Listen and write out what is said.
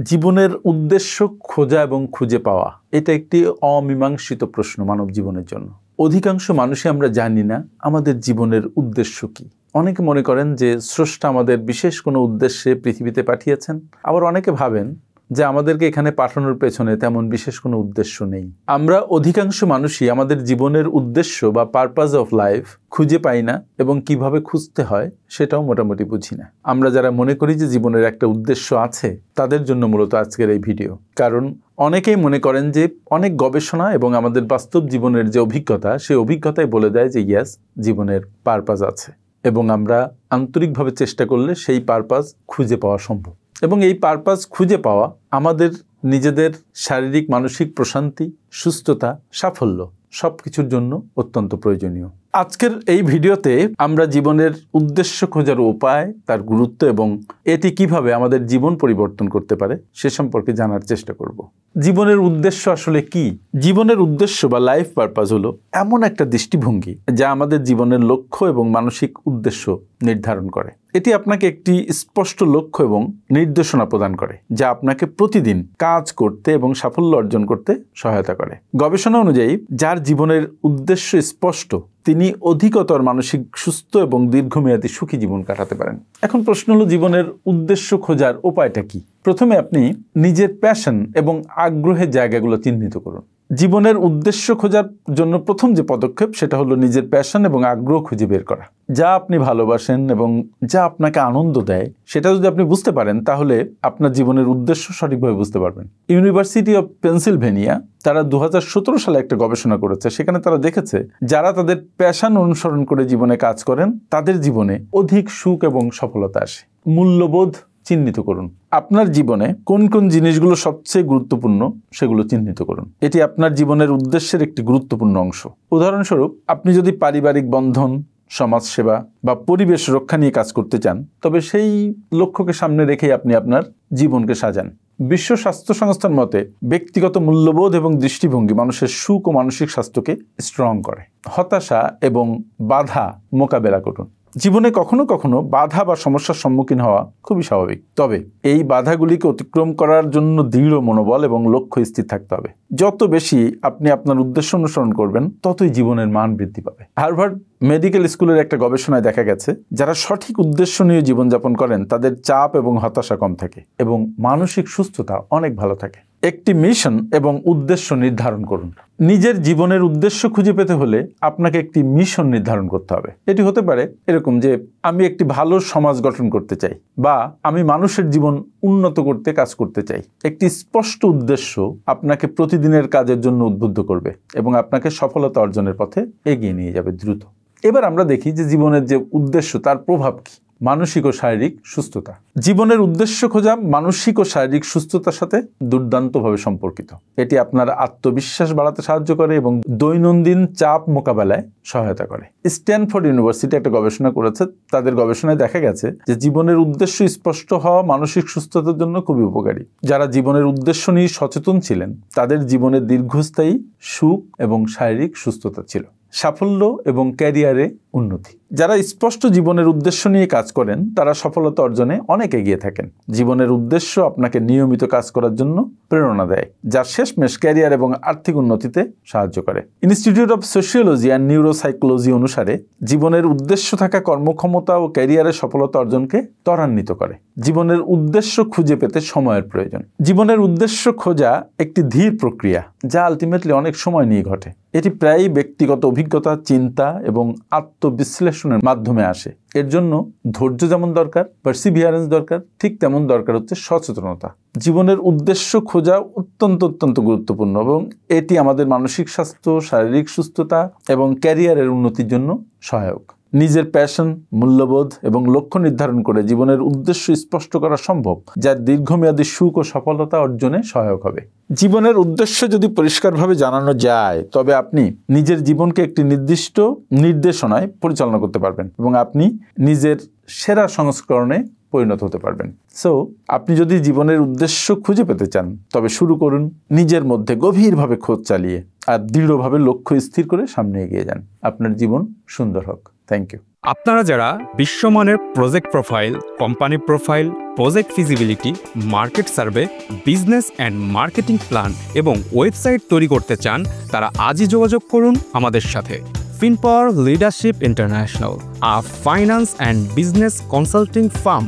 জীবনের উদ্দেশ্য খোঁজা এবং খুঁজে পাওয়া এটা একটি অমীমাংসিত প্রশ্ন মানব জীবনের জন্য। অধিকাংশ মানুষই আমরা জানি না আমাদের জীবনের উদ্দেশ্য কি। অনেকে মনে করেন যে স্রষ্টা আমাদের বিশেষ কোনো উদ্দেশ্যে পৃথিবীতে পাঠিয়েছেন, আবার অনেকে ভাবেন যে আমাদেরকে এখানে পাঠানোর পেছনে তেমন বিশেষ কোনো উদ্দেশ্য নেই। আমরা অধিকাংশ মানুষই আমাদের জীবনের উদ্দেশ্য বা পারপাস অফ লাইফ খুঁজে পাই না এবং কিভাবে খুঁজতে হয় সেটাও মোটামুটি বুঝি না। আমরা যারা মনে করি যে জীবনের একটা উদ্দেশ্য আছে তাদের জন্য মূলত আজকের এই ভিডিও। কারণ অনেকেই মনে করেন যে অনেক গবেষণা এবং আমাদের বাস্তব জীবনের যে অভিজ্ঞতা সেই অভিজ্ঞতাই বলে দেয় যে ইয়াস, জীবনের পারপাস আছে এবং আমরা আন্তরিকভাবে চেষ্টা করলে সেই পারপাস খুঁজে পাওয়া সম্ভব। এবং এই পারপাস খুঁজে পাওয়া আমাদের নিজেদের শারীরিক মানসিক প্রশান্তি, সুস্থতা, সাফল্য সব কিছুর জন্য অত্যন্ত প্রয়োজনীয়। আজকের এই ভিডিওতে আমরা জীবনের উদ্দেশ্য খোঁজার উপায়, তার গুরুত্ব এবং এটি কিভাবে আমাদের জীবন পরিবর্তন করতে পারে সে সম্পর্কে জানার চেষ্টা করব। জীবনের উদ্দেশ্য আসলে কি? জীবনের উদ্দেশ্য বা লাইফ পারপাস হলো এমন একটা দৃষ্টিভঙ্গি যা আমাদের জীবনের লক্ষ্য এবং মানসিক উদ্দেশ্য নির্ধারণ করে। এটি আপনাকে একটি স্পষ্ট লক্ষ্য এবং নির্দেশনা প্রদান করে যা আপনাকে প্রতিদিন কাজ করতে এবং সাফল্য অর্জন করতে সহায়তা করে। গবেষণা অনুযায়ী যার জীবনের উদ্দেশ্য স্পষ্ট তিনি অধিকতর মানসিক সুস্থ এবং দীর্ঘমেয়াদী সুখী জীবন কাটাতে পারেন। এখন প্রশ্ন হলো জীবনের উদ্দেশ্য খোঁজার উপায়টা কি? প্রথমে আপনি নিজের প্যাশন এবং আগ্রহের জায়গাগুলো চিহ্নিত করুন। জীবনের উদ্দেশ্য খোঁজার জন্য প্রথম যে পদক্ষেপ সেটা হলো নিজের প্যাশন এবং আগ্রহ খুঁজে বের করা। যা আপনি ভালোবাসেন এবং যা আপনাকে আনন্দ দেয় সেটা যদি আপনি বুঝতে পারেন তাহলে আপনার জীবনের উদ্দেশ্য সঠিকভাবে বুঝতে পারবেন। ইউনিভার্সিটি অফ পেনসিলভেনিয়া তারা 2017 সালে একটা গবেষণা করেছে। সেখানে তারা দেখেছে যারা তাদের প্যাশন অনুসরণ করে জীবনে কাজ করেন তাদের জীবনে অধিক সুখ এবং সফলতা আসে। মূল্যবোধ চিহ্নিত করুন। আপনার জীবনে কোন কোন জিনিসগুলো সবচেয়ে গুরুত্বপূর্ণ সেগুলো চিহ্নিত করুন। এটি আপনার জীবনের উদ্দেশ্যের একটি গুরুত্বপূর্ণ অংশ। উদাহরণস্বরূপ, আপনি যদি পারিবারিক বন্ধন, সমাজসেবা বা পরিবেশ রক্ষা নিয়ে কাজ করতে চান তবে সেই লক্ষ্যকে সামনে রেখেই আপনি আপনার জীবনকে সাজান। বিশ্ব স্বাস্থ্য সংস্থার মতে ব্যক্তিগত মূল্যবোধ এবং দৃষ্টিভঙ্গি মানুষের সুখ ও মানসিক স্বাস্থ্যকে স্ট্রং করে। হতাশা এবং বাধা মোকাবেলা করুন। জীবনে কখনো কখনো বাধা বা সমস্যার সম্মুখীন হওয়া খুবই স্বাভাবিক, তবে এই বাধাগুলিকে অতিক্রম করার জন্য দৃঢ় মনোবল এবং লক্ষ্য স্থির থাকতে হবে। যত বেশি আপনি আপনার উদ্দেশ্য অনুসরণ করবেন ততই জীবনের মান বৃদ্ধি পাবে। হার্ভার্ড মেডিকেল স্কুলের একটা গবেষণায় দেখা গেছে যারা সঠিক উদ্দেশ্য নিয়ে জীবনযাপন করেন তাদের চাপ এবং হতাশা কম থাকে এবং মানসিক সুস্থতা অনেক ভালো থাকে। একটি মিশন এবং উদ্দেশ্য নির্ধারণ করুন। নিজের জীবনের উদ্দেশ্য খুঁজে পেতে হলে আপনাকে একটি মিশন নির্ধারণ করতে হবে। এটি হতে পারে এরকম যে আমি একটি ভালো সমাজ গঠন করতে চাই বা আমি মানুষের জীবন উন্নত করতে কাজ করতে চাই। একটি স্পষ্ট উদ্দেশ্য আপনাকে প্রতিদিনের কাজের জন্য উদ্বুদ্ধ করবে এবং আপনাকে সফলতা অর্জনের পথে এগিয়ে নিয়ে যাবে দ্রুত। এবার আমরা দেখি যে জীবনের যে উদ্দেশ্য তার প্রভাব কি। মানসিক ও শারীরিক সুস্থতা। জীবনের উদ্দেশ্য খোঁজা মানসিক ও শারীরিক সুস্থতার সাথে দুর্দান্তভাবে সম্পর্কিত। এটি আপনার আত্মবিশ্বাস বাড়াতে সাহায্য করে এবং দৈনন্দিন চাপ মোকাবেলায় সহায়তা করে। স্ট্যানফোর্ড ইউনিভার্সিটি একটা গবেষণা করেছে। তাদের গবেষণায় দেখা গেছে যে জীবনের উদ্দেশ্য স্পষ্ট হওয়া মানসিক সুস্থতার জন্য খুবই উপকারী। যারা জীবনের উদ্দেশ্য নিয়ে সচেতন ছিলেন তাদের জীবনে দীর্ঘস্থায়ী সুখ এবং শারীরিক সুস্থতা ছিল। সাফল্য এবং ক্যারিয়ারে উন্নতি। যারা স্পষ্ট জীবনের উদ্দেশ্য নিয়ে কাজ করেন তারা সফলতা অর্জনে অনেক এগিয়ে থাকেন। জীবনের উদ্দেশ্য আপনাকে নিয়মিত কাজ করার জন্য প্রেরণা দেয়, যা শেষমেশ ক্যারিয়ার এবং আর্থিক উন্নতিতে সাহায্য করে। Institute of sociology and neuropsychology অনুসারে জীবনের উদ্দেশ্য থাকা কর্মক্ষমতা ও ক্যারিয়ারের সফলতা অর্জনকে ত্বরান্বিত করে। জীবনের উদ্দেশ্য খুঁজে পেতে সময়ের প্রয়োজন। জীবনের উদ্দেশ্য খোঁজা একটি ধীর প্রক্রিয়া যা আলটিমেটলি অনেক সময় নিয়ে ঘটে। এটি প্রায়ই ব্যক্তিগত অভিজ্ঞতা, চিন্তা এবং আত্মবিশ্লেষণের মাধ্যমে আসে। এর জন্য ধৈর্য যেমন দরকার, পারসিভিয়ারেন্স দরকার, ঠিক তেমন দরকার হচ্ছে সচেতনতা। জীবনের উদ্দেশ্য খোঁজা অত্যন্ত গুরুত্বপূর্ণ এবং এটি আমাদের মানসিক স্বাস্থ্য, শারীরিক সুস্থতা এবং ক্যারিয়ারের উন্নতির জন্য সহায়ক। নিজের প্যাশন, মূল্যবোধ এবং লক্ষ্য নির্ধারণ করে জীবনের উদ্দেশ্য স্পষ্ট করা সম্ভব, যা দীর্ঘমেয়াদী সুখ ও সফলতা অর্জনে সহায়ক হবে। জীবনের উদ্দেশ্য যদি পরিষ্কারভাবে জানানো যায় তবে আপনি নিজের জীবনকে একটি নির্দিষ্ট নির্দেশনায় পরিচালনা করতে পারবেন এবং আপনি নিজের সেরা সংস্করণে পরিণত হতে পারবেন। সো আপনি যদি জীবনের উদ্দেশ্য খুঁজে পেতে চান তবে শুরু করুন নিজের মধ্যে গভীরভাবে খোঁজ চালিয়ে আর দৃঢ়ভাবে লক্ষ্য স্থির করে সামনে এগিয়ে যান। আপনার জীবন সুন্দর হোক। Thank you. আপনারা যারা বিশ্বমানের project profile, company profile, project feasibility, market survey, business and marketing plan এবং ওয়েবসাইট তৈরি করতে চান, তারা আজই যোগাযোগ করুন আমাদের সাথে। FinPower Leadership International, a finance and business consulting firm.